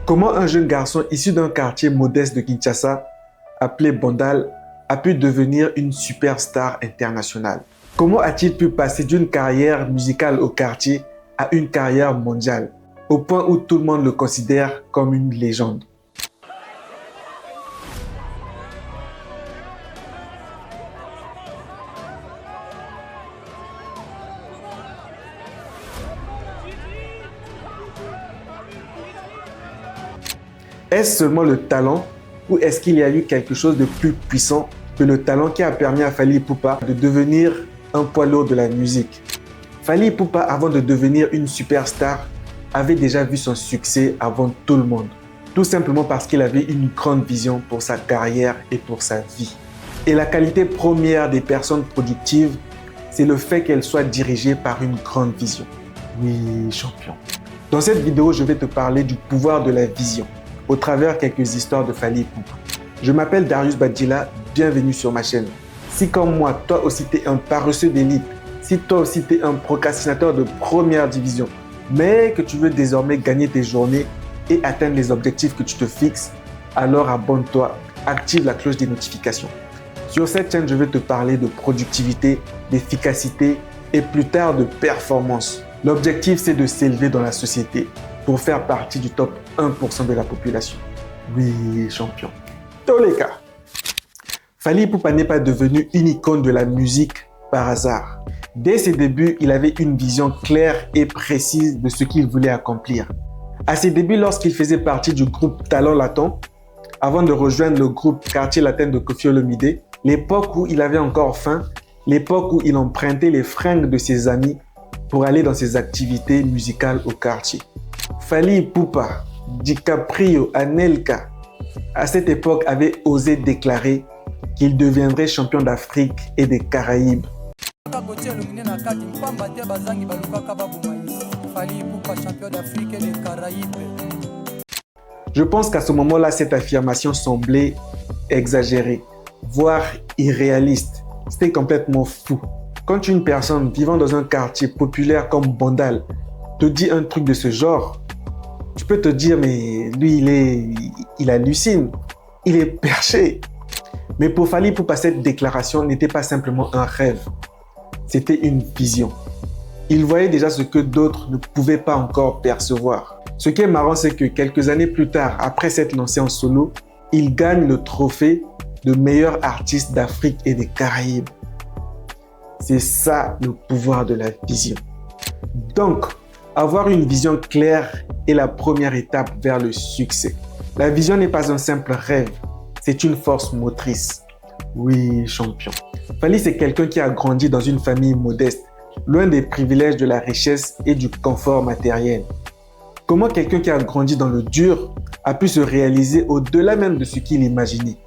Comment un jeune garçon issu d'un quartier modeste de Kinshasa, appelé Bandal, a pu devenir une superstar internationale? Comment a-t-il pu passer d'une carrière musicale au quartier à une carrière mondiale, au point où tout le monde le considère comme une légende? Est-ce seulement le talent ou est-ce qu'il y a eu quelque chose de plus puissant que le talent qui a permis à Fally Ipupa de devenir un poids lourd de la musique? Fally Ipupa, avant de devenir une superstar, avait déjà vu son succès avant tout le monde. Tout simplement parce qu'il avait une grande vision pour sa carrière et pour sa vie. Et la qualité première des personnes productives, c'est le fait qu'elles soient dirigées par une grande vision. Oui, champion. Dans cette vidéo, je vais te parler du pouvoir de la vision, au travers quelques histoires de Fally Ipupa. Je m'appelle Darius Badjila, bienvenue sur ma chaîne. Si comme moi, toi aussi t'es un paresseux d'élite, si toi aussi t'es un procrastinateur de première division, mais que tu veux désormais gagner tes journées et atteindre les objectifs que tu te fixes, alors abonne-toi, active la cloche des notifications. Sur cette chaîne, je vais te parler de productivité, d'efficacité et plus tard de performance. L'objectif, c'est de s'élever dans la société pour faire partie du top 1% de la population. Oui, champion. Dans les cas, Fally Ipupa n'est pas devenu une icône de la musique par hasard. Dès ses débuts, il avait une vision claire et précise de ce qu'il voulait accomplir. À ses débuts, lorsqu'il faisait partie du groupe Talent Latin, avant de rejoindre le groupe Quartier Latin de Koffi Olomide, l'époque où il avait encore faim, l'époque où il empruntait les fringues de ses amis pour aller dans ses activités musicales au quartier. Fally Ipupa, DiCaprio, Anelka, à cette époque avait osé déclarer qu'il deviendrait champion d'Afrique et des Caraïbes. Je pense qu'à ce moment-là, cette affirmation semblait exagérée, voire irréaliste. C'était complètement fou. Quand une personne vivant dans un quartier populaire comme Bandal te dit un truc de ce genre, tu peux te dire, mais lui, il hallucine, il est perché. Mais pour Fally Ipupa, cette déclaration n'était pas simplement un rêve, c'était une vision. Il voyait déjà ce que d'autres ne pouvaient pas encore percevoir. Ce qui est marrant, c'est que quelques années plus tard, après s'être lancé en solo, il gagne le trophée de meilleur artiste d'Afrique et des Caraïbes. C'est ça le pouvoir de la vision. Donc, avoir une vision claire est la première étape vers le succès. La vision n'est pas un simple rêve, c'est une force motrice. Oui, champion. Fally, c'est quelqu'un qui a grandi dans une famille modeste, loin des privilèges de la richesse et du confort matériel. Comment quelqu'un qui a grandi dans le dur a pu se réaliser au-delà même de ce qu'il imaginait?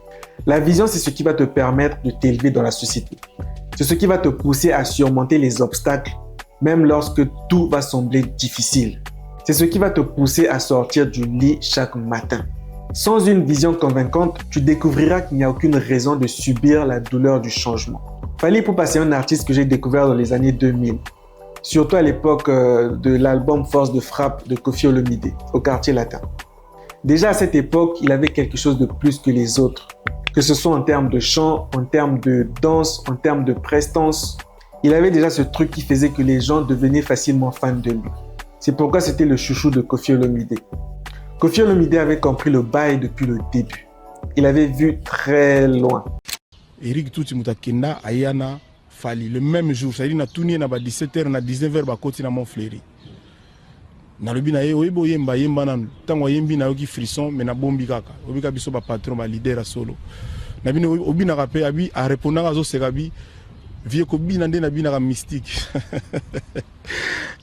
La vision, c'est ce qui va te permettre de t'élever dans la société. C'est ce qui va te pousser à surmonter les obstacles, même lorsque tout va sembler difficile. C'est ce qui va te pousser à sortir du lit chaque matin. Sans une vision convaincante, tu découvriras qu'il n'y a aucune raison de subir la douleur du changement. Fally Ipupa, c'est un artiste que j'ai découvert dans les années 2000, surtout à l'époque de l'album Force de frappe de Koffi Olomide, au Quartier Latin. Déjà à cette époque, il avait quelque chose de plus que les autres, que ce soit en termes de chant, en termes de danse, en termes de prestance. Il avait déjà ce truc qui faisait que les gens devenaient facilement fans de lui. C'est pourquoi c'était le chouchou de Koffi Olomide. Koffi Olomide avait compris le bail depuis le début. Il avait vu très loin. Eric Touti Mutakenda Ayana Fally le même jour, c'est-à-dire na tourné na 17h na 19h ba koti na Montfleury. Na lobi na oyebo yemba yemba nan tango yembi na yoki frisson mais na bombi kaka. Obika biso ba patron ba leader solo. Na bino obi na rapé abi a répondant azo sekabi vie ko bina nde na bina ka mystique.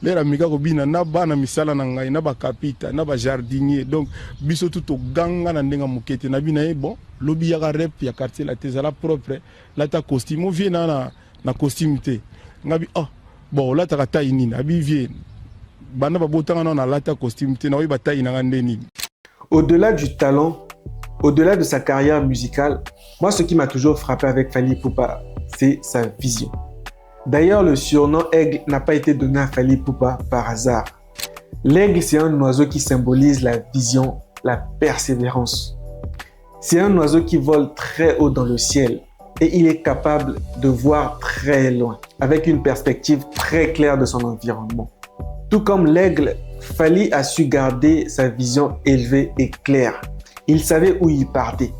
Lera mika ko bina na bana misala na ngai na ba kapita na ba jardinier donc biso tout au ganga na ndenga mukete na bina bon lobi ya ka rep ya quartier la tezala propre la ta costume o vie na costume te ngabi oh bon la ta taille nini abi vie bana ba botanga na la ta costume te na wi ba taille na ndeni. Au-delà du talent, au-delà de sa carrière musicale, moi ce qui m'a toujours frappé avec Fally Ipupa, c'est sa vision. D'ailleurs, le surnom Aigle n'a pas été donné à Fally Ipupa par hasard. L'aigle, c'est un oiseau qui symbolise la vision la persévérance. C'est un oiseau qui vole très haut dans le ciel et il est capable de voir très loin, avec une perspective très claire de son environnement. Tout comme l'aigle, Fally a su garder sa vision élevée et claire. Il savait où il partait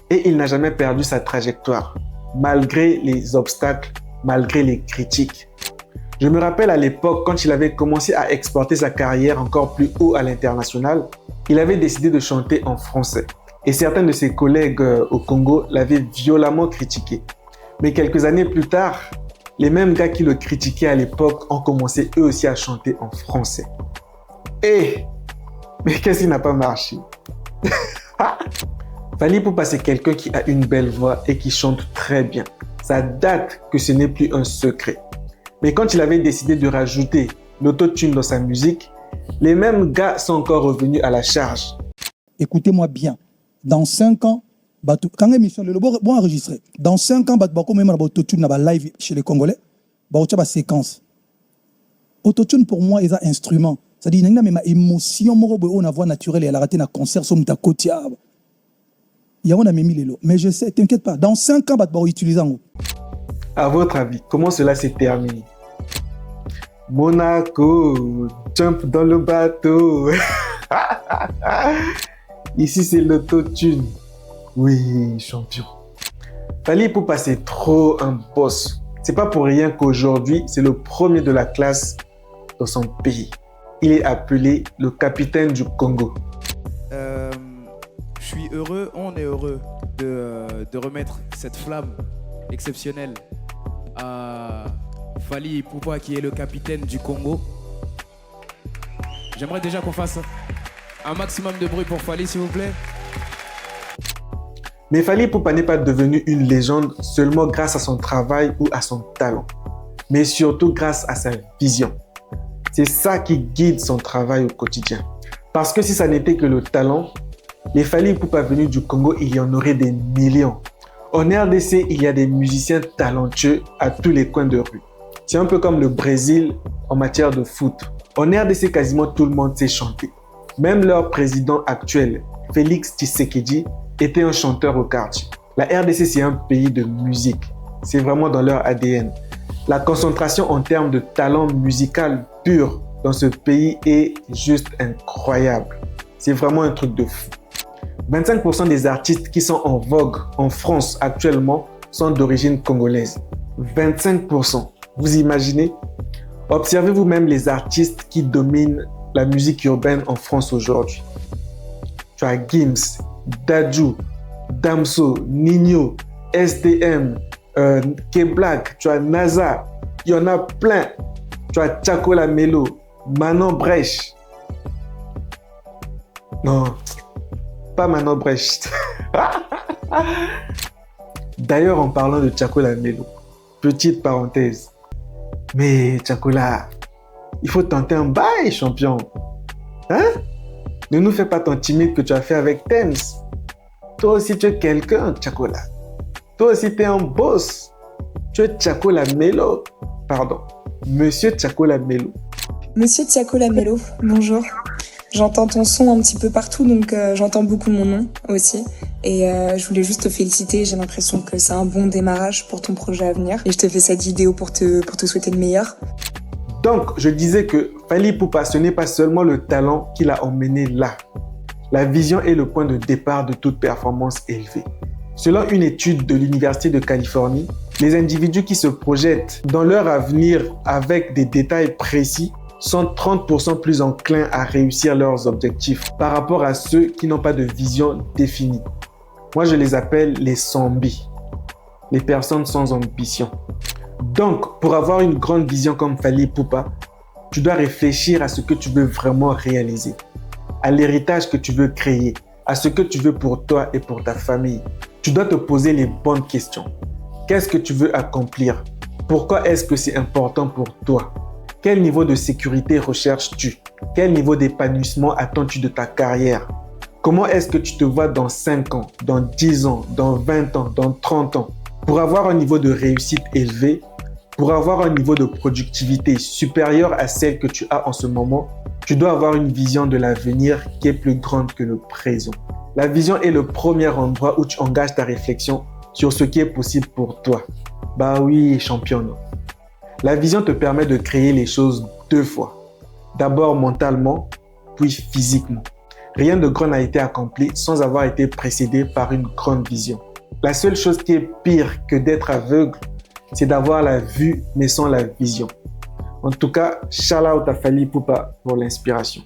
et il n'a jamais perdu sa trajectoire, malgré les obstacles, malgré les critiques. Je me rappelle à l'époque, quand il avait commencé à exporter sa carrière encore plus haut à l'international, il avait décidé de chanter en français. Et certains de ses collègues au Congo l'avaient violemment critiqué. Mais quelques années plus tard, les mêmes gars qui le critiquaient à l'époque ont commencé eux aussi à chanter en français. Mais qu'est-ce qui n'a pas marché? Fally Ipupa, c'est quelqu'un qui a une belle voix et qui chante très bien. Ça date que ce n'est plus un secret. Mais quand il avait décidé de rajouter l'autotune dans sa musique, les mêmes gars sont encore revenus à la charge. Écoutez-moi bien. Dans 5 ans, quand l'émission le bon enregistré, dans 5 ans, même l'autotune live chez les Congolais, une séquence. Autotune pour moi est un instrument. C'est-à-dire qu'il y a une émotion, on a voix naturelle et elle a raté un concert sur ta côte. Il y a mis les lots. Mais je sais, t'inquiète pas, dans 5 ans, on va utiliser. À votre avis, comment cela s'est terminé? Monaco, jump dans le bateau. Ici, c'est l'autotune. Oui, champion. Fally Ipupa, c'est trop un boss. C'est pas pour rien qu'aujourd'hui, c'est le premier de la classe dans son pays. Il est appelé le capitaine du Congo. Je suis heureux, on est heureux de remettre cette flamme exceptionnelle à Fally Ipupa qui est le capitaine du Congo. J'aimerais déjà qu'on fasse un maximum de bruit pour Fally, s'il vous plaît. Mais Fally Ipupa n'est pas devenu une légende seulement grâce à son travail ou à son talent, mais surtout grâce à sa vision. C'est ça qui guide son travail au quotidien. Parce que si ça n'était que le talent, les Fally Ipupa venus du Congo, il y en aurait des millions. En RDC, il y a des musiciens talentueux à tous les coins de rue. C'est un peu comme le Brésil en matière de foot. En RDC, quasiment tout le monde sait chanter. Même leur président actuel, Félix Tshisekedi, était un chanteur au quartier. La RDC, c'est un pays de musique. C'est vraiment dans leur ADN. La concentration en termes de talent musical pur dans ce pays est juste incroyable. C'est vraiment un truc de fou. 25% des artistes qui sont en vogue en France actuellement sont d'origine congolaise. 25%. Vous imaginez? Observez vous-même les artistes qui dominent la musique urbaine en France aujourd'hui. Tu as Gims, Dadju, Damso, Nino, SDM, K-Black, tu as NASA, il y en a plein. Tu as Tchako Lamelo, Manon Brèche. Non, pas Manon Brèche. D'ailleurs, en parlant de Tchako Lamelo, petite parenthèse, mais Tchakola, il faut tenter un bail, champion. Hein? Ne nous fais pas ton timide que tu as fait avec Thames. Toi aussi, tu es quelqu'un, Tchakola. Toi aussi, tu es un boss. Tu es Tchako Lamelo. Pardon, Monsieur Tchako Lamelo. Monsieur Tchako Lamelo, bonjour. J'entends ton son un petit peu partout, donc j'entends beaucoup mon nom aussi. Et je voulais juste te féliciter, j'ai l'impression que c'est un bon démarrage pour ton projet à venir. Et je te fais cette vidéo pour te souhaiter le meilleur. Donc, je disais que Fally Ipupa, ce n'est pas seulement le talent qui l'a emmené là. La vision est le point de départ de toute performance élevée. Selon une étude de l'Université de Californie, les individus qui se projettent dans leur avenir avec des détails précis sont 30% plus enclins à réussir leurs objectifs par rapport à ceux qui n'ont pas de vision définie. Moi, je les appelle les zombies, les personnes sans ambition. Donc, pour avoir une grande vision comme Fally Ipupa, tu dois réfléchir à ce que tu veux vraiment réaliser, à l'héritage que tu veux créer, à ce que tu veux pour toi et pour ta famille. Tu dois te poser les bonnes questions. Qu'est-ce que tu veux accomplir? Pourquoi est-ce que c'est important pour toi? Quel niveau de sécurité recherches-tu? Quel niveau d'épanouissement attends-tu de ta carrière? Comment est-ce que tu te vois dans 5 ans, dans 10 ans, dans 20 ans, dans 30 ans? Pour avoir un niveau de réussite élevé, pour avoir un niveau de productivité supérieur à celle que tu as en ce moment, Tu dois avoir une vision de l'avenir qui est plus grande que le présent. La vision est le premier endroit où tu engages ta réflexion sur ce qui est possible pour toi. Bah oui, championne. La vision te permet de créer les choses 2 fois. D'abord mentalement, puis physiquement. Rien de grand n'a été accompli sans avoir été précédé par une grande vision. La seule chose qui est pire que d'être aveugle, c'est d'avoir la vue mais sans la vision. En tout cas, shout out à Fally Ipupa pour l'inspiration.